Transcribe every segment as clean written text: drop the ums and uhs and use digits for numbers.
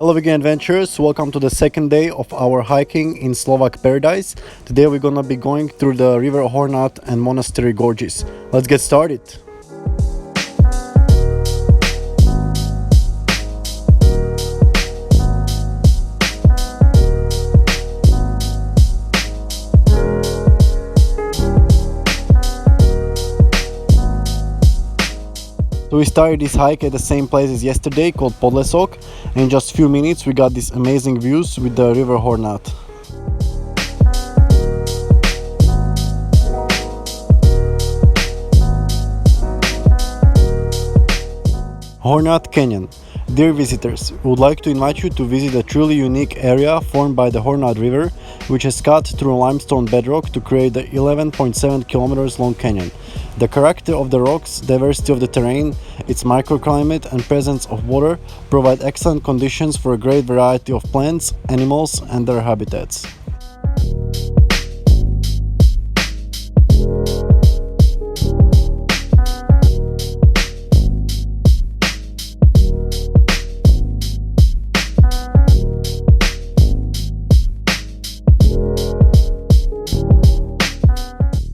Hello again, adventurers. Welcome to the second day of our hiking in Slovak paradise. Today we're gonna be going through the river Hornad and Monastery gorges. Let's get started. So we started this hike at the same place as yesterday, called Podlesok, and in just few minutes we got these amazing views with the river Hornad. Hornad Canyon. Dear visitors, we would like to invite you to visit a truly unique area formed by the Hornad River, which has cut through limestone bedrock to create the 11.7 kilometers long canyon. The character of the rocks, diversity of the terrain, its microclimate and presence of water provide excellent conditions for a great variety of plants, animals and their habitats.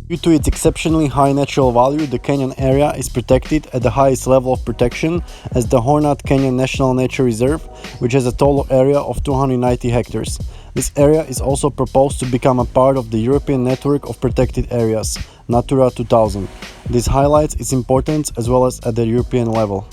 Due to its exceptionally high natural value, the canyon area is protected at the highest level of protection as the Hornad Canyon National Nature Reserve, which has a total area of 290 hectares. This area is also proposed to become a part of the European Network of Protected Areas, Natura 2000. This highlights its importance as well as at the European level.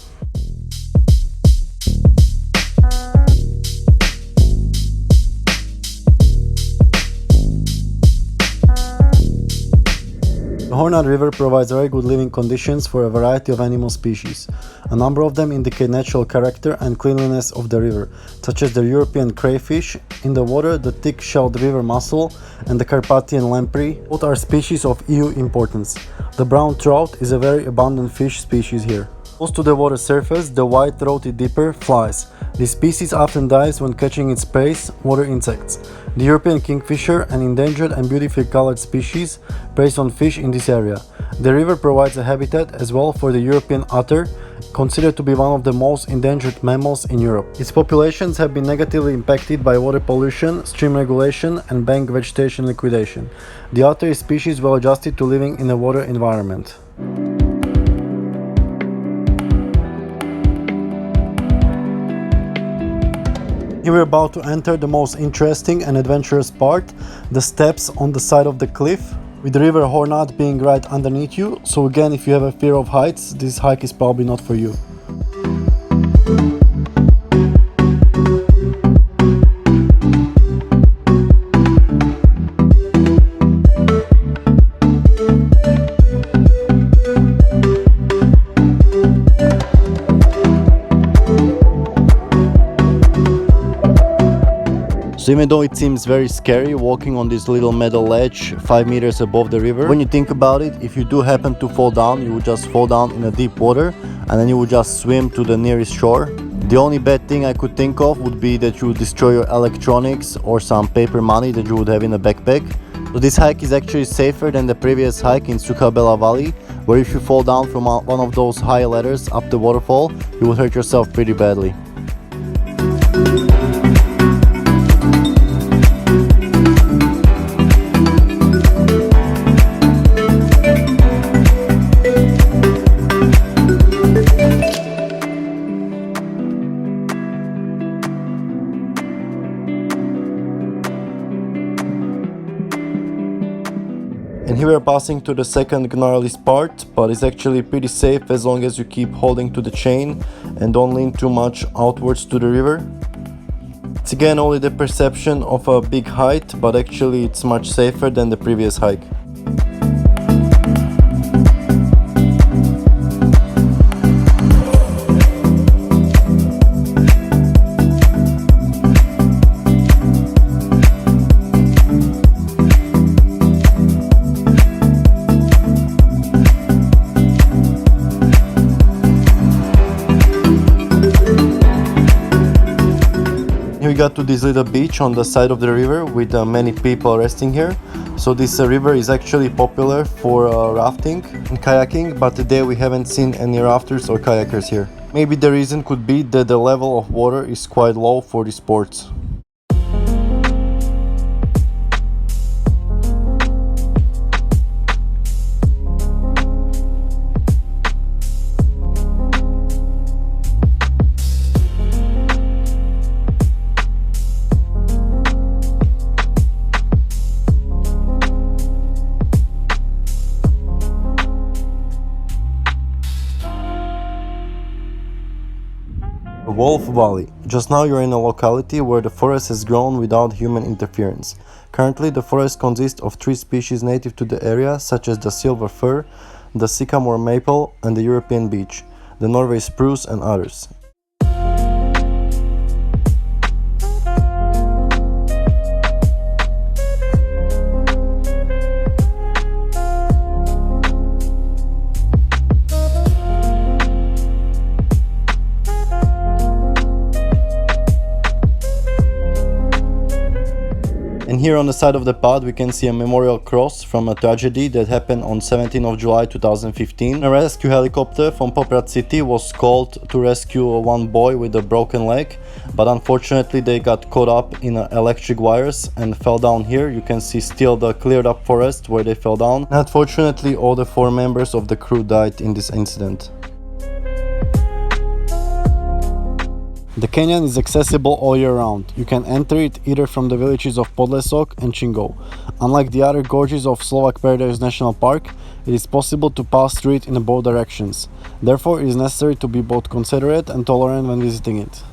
The Hornad River provides very good living conditions for a variety of animal species. A number of them indicate natural character and cleanliness of the river, such as the European crayfish in the water, the thick-shelled river mussel, and the Carpathian lamprey. Both are species of EU importance. The brown trout is a very abundant fish species here. Close to the water surface, the white-throated dipper flies. This species often dies when catching its prey, water insects. The European kingfisher, an endangered and beautifully colored species, preys on fish in this area. The river provides a habitat as well for the European otter, considered to be one of the most endangered mammals in Europe. Its populations have been negatively impacted by water pollution, stream regulation, and bank vegetation liquidation. The otter is a species well adjusted to living in a water environment. Here we're about to enter the most interesting and adventurous part, the steps on the side of the cliff, with the river Hornad being right underneath you. So again, if you have a fear of heights, this hike is probably not for you. So even though it seems very scary walking on this little metal ledge 5 meters above the river, when you think about it, if you do happen to fall down, you would just fall down in a deep water and then you would just swim to the nearest shore. The only bad thing I could think of would be that you would destroy your electronics or some paper money that you would have in a backpack. So this hike is actually safer than the previous hike in Sukhabela Valley, where if you fall down from one of those high ladders up the waterfall, you would hurt yourself pretty badly. And here we are passing to the second gnarliest part, but it's actually pretty safe as long as you keep holding to the chain and don't lean too much outwards to the river. It's again only the perception of a big height, but actually it's much safer than the previous hike. We got to this little beach on the side of the river with many people resting here. So this river is actually popular for rafting and kayaking, but today we haven't seen any rafters or kayakers here. Maybe the reason could be that the level of water is quite low for the sports. Wolf Valley. Just now you're in a locality where the forest has grown without human interference. Currently the forest consists of 3 species native to the area, such as the silver fir, the sycamore maple and the European beech, the Norway spruce and others. And here on the side of the path we can see a memorial cross from a tragedy that happened on 17th of July 2015. A rescue helicopter from Poprad city was called to rescue one boy with a broken leg, but unfortunately they got caught up in electric wires and fell down here. You can see still the cleared up forest where they fell down. And unfortunately all the 4 members of the crew died in this incident. The canyon is accessible all year round. You can enter it either from the villages of Podlesok and Chingov. Unlike the other gorges of Slovak Paradise National Park, it is possible to pass through it in both directions. Therefore, it is necessary to be both considerate and tolerant when visiting it.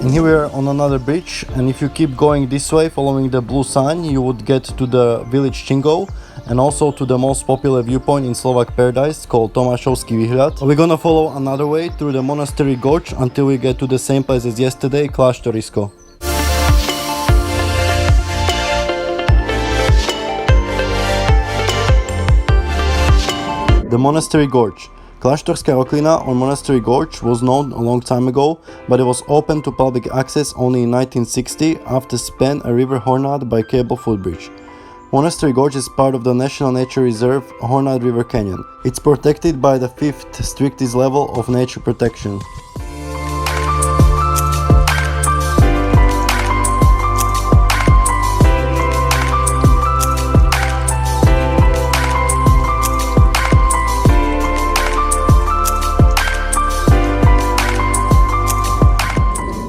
And here we are on another bridge, and if you keep going this way following the blue sign, you would get to the village Chingov and also to the most popular viewpoint in Slovak Paradise called Tomášovský výhľad. We're gonna follow another way through the Monastery Gorge until we get to the same place as yesterday, Kláštorisko. The Monastery Gorge. Kláštorská roklina or Monastery Gorge was known a long time ago, but it was open to public access only in 1960 after span a river Hornad by cable footbridge. Monastery Gorge is part of the National Nature Reserve Hornad River Canyon. It's protected by the 5th strictest level of nature protection.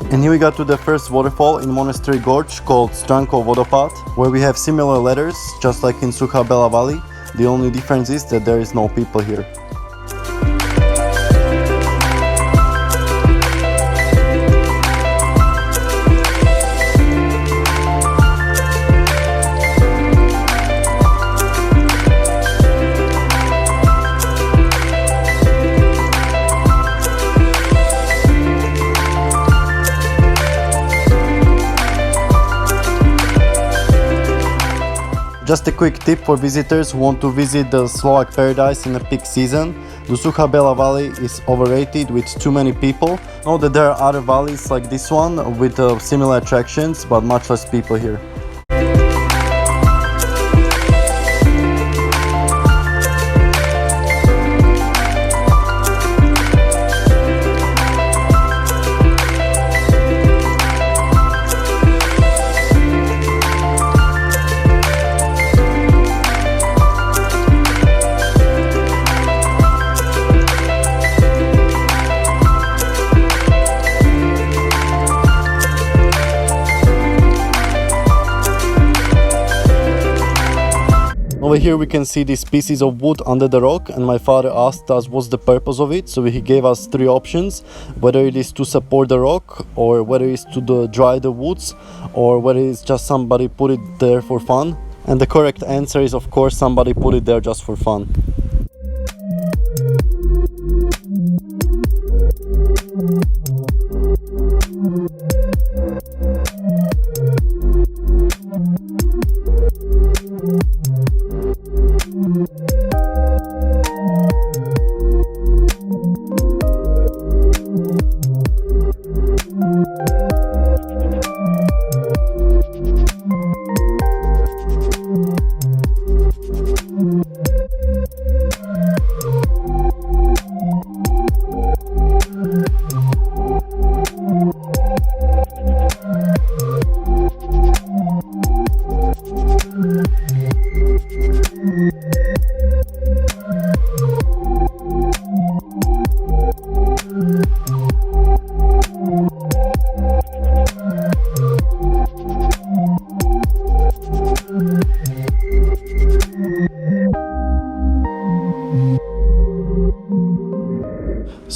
And here we got to the first waterfall in Monastery Gorge called Stranko Vodopad, where we have similar letters, just like in Suchá Bela Valley. The only difference is that there is no people here. Just a quick tip for visitors who want to visit the Slovak Paradise in a peak season. The Suchá Bela Valley is overrated with too many people. Know that there are other valleys like this one with similar attractions, but much less people here. Over here we can see these pieces of wood under the rock, and my father asked us what's the purpose of it, so he gave us 3 options, whether it is to support the rock, or whether it is to dry the woods, or whether it's just somebody put it there for fun. And the correct answer is, of course, somebody put it there just for fun.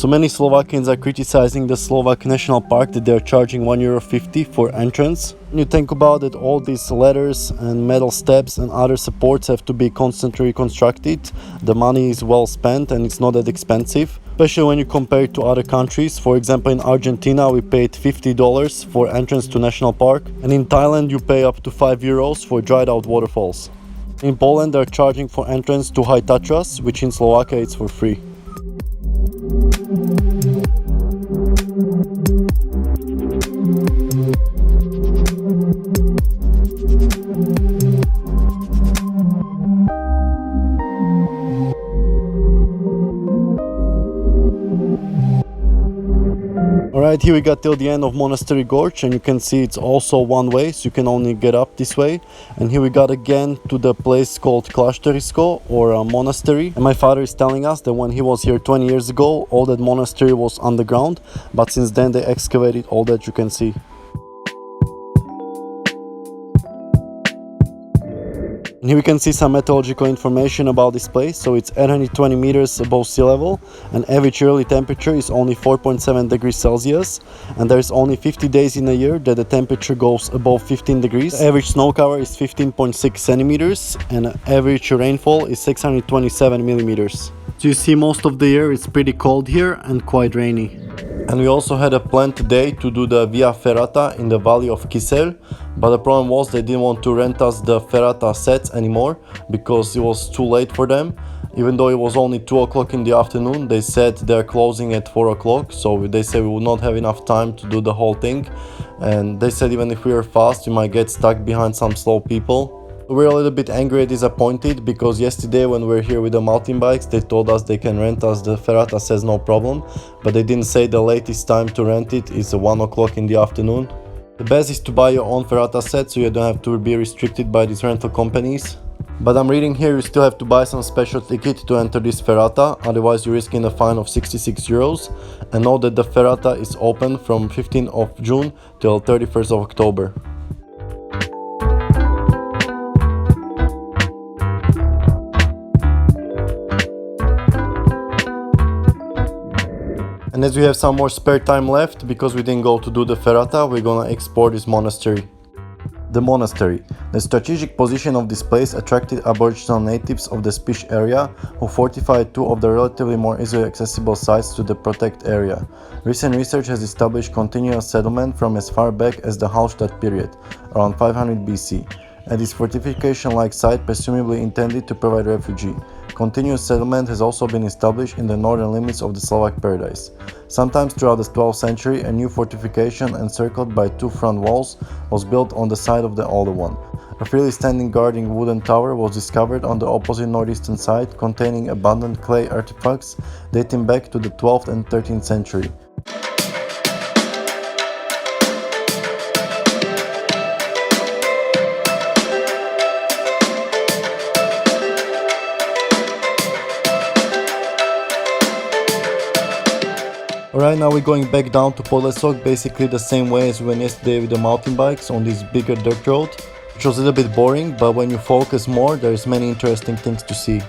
So many Slovakians are criticizing the Slovak National Park that they're charging €1.50 for entrance. When you think about it, all these ladders and metal steps and other supports have to be constantly reconstructed. The money is well spent and it's not that expensive, especially when you compare it to other countries. For example, in Argentina we paid $50 for entrance to National Park, and in Thailand you pay up to €5 for dried out waterfalls. In Poland they're charging for entrance to High Tatras, which in Slovakia it's for free. Alright, here we got till the end of Monastery Gorge, and you can see it's also one way, so you can only get up this way. And here we got again to the place called Klášterisko, or a monastery. And my father is telling us that when he was here 20 years ago, all that monastery was underground, but since then they excavated all that you can see. And here we can see some meteorological information about this place. So it's 820 meters above sea level, and average yearly temperature is only 4.7 degrees Celsius, and there's only 50 days in a year that the temperature goes above 15 degrees. The average snow cover is 15.6 centimeters, and average rainfall is 627 millimeters. So you see, most of the year it's pretty cold here and quite rainy. And we also had a plan today to do the Via Ferrata in the valley of Kisel, but the problem was they didn't want to rent us the Ferrata sets anymore because it was too late for them. Even though it was only 2 o'clock in the afternoon, they said they're closing at 4 o'clock, so they said we would not have enough time to do the whole thing. And they said even if we are fast, we might get stuck behind some slow people. We're a little bit angry and disappointed because yesterday when we were here with the mountain bikes, they told us they can rent us the Ferrata sets no problem, but they didn't say the latest time to rent it is 1 o'clock in the afternoon. The best is to buy your own Ferrata set so you don't have to be restricted by these rental companies. But I'm reading here you still have to buy some special ticket to enter this Ferrata, otherwise you're risking a fine of €66. And know that the Ferrata is open from 15th of June till 31st of October. And as we have some more spare time left, because we didn't go to do the Ferrata, we're gonna explore this monastery. The monastery. The strategic position of this place attracted Aboriginal natives of the Spiš area, who fortified 2 of the relatively more easily accessible sites to the protected area. Recent research has established continuous settlement from as far back as the Hallstatt period, around 500 BC. At this fortification-like site presumably intended to provide refuge. Continuous settlement has also been established in the northern limits of the Slovak paradise. Sometimes throughout the 12th century, a new fortification encircled by 2 front walls was built on the side of the older one. A freely standing guarding wooden tower was discovered on the opposite northeastern side, containing abundant clay artifacts dating back to the 12th and 13th century. Alright, now we're going back down to Podlesok, basically the same way as we went yesterday with the mountain bikes on this bigger dirt road, which was a little bit boring, but when you focus more, there's many interesting things to see.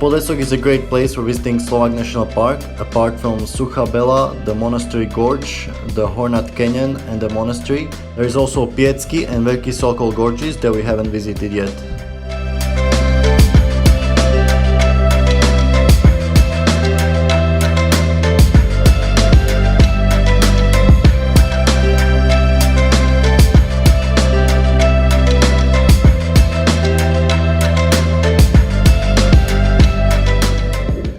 Podlesok is a great place for visiting Slovak National Park. Apart from Suchá Bela, the Monastery Gorge, the Hornad Canyon and the Monastery, there is also Piecky and Veľký Sokol gorges that we haven't visited yet.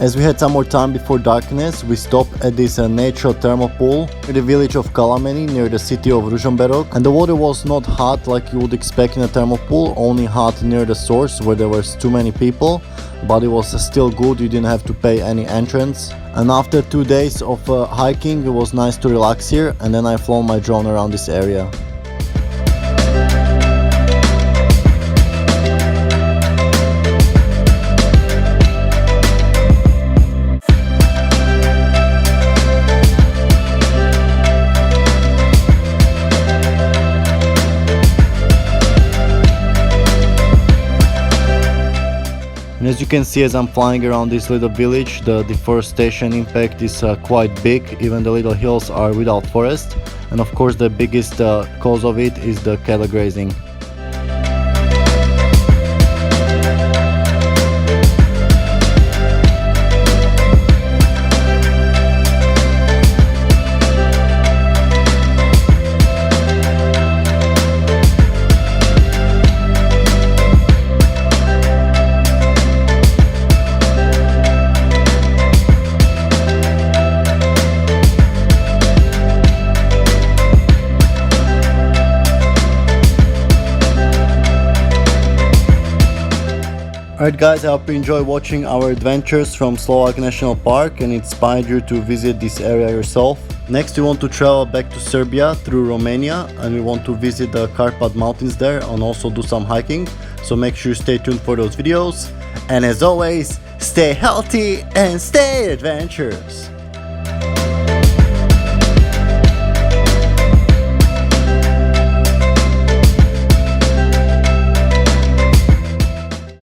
As we had some more time before darkness, we stopped at this natural thermal pool in the village of Kalameny near the city of Ružomberok, and the water was not hot like you would expect in a thermal pool, only hot near the source where there was too many people, but it was still good, you didn't have to pay any entrance. And after 2 days of hiking, it was nice to relax here, and then I flown my drone around this area. And as you can see, as I'm flying around this little village, the deforestation impact is quite big. Even the little hills are without forest, and of course the biggest cause of it is the cattle grazing. Alright guys, I hope you enjoy watching our adventures from Slovak National Park and inspired you to visit this area yourself. Next we want to travel back to Serbia through Romania, and we want to visit the Carpat mountains there and also do some hiking. So make sure you stay tuned for those videos. And as always, stay healthy and stay adventurous.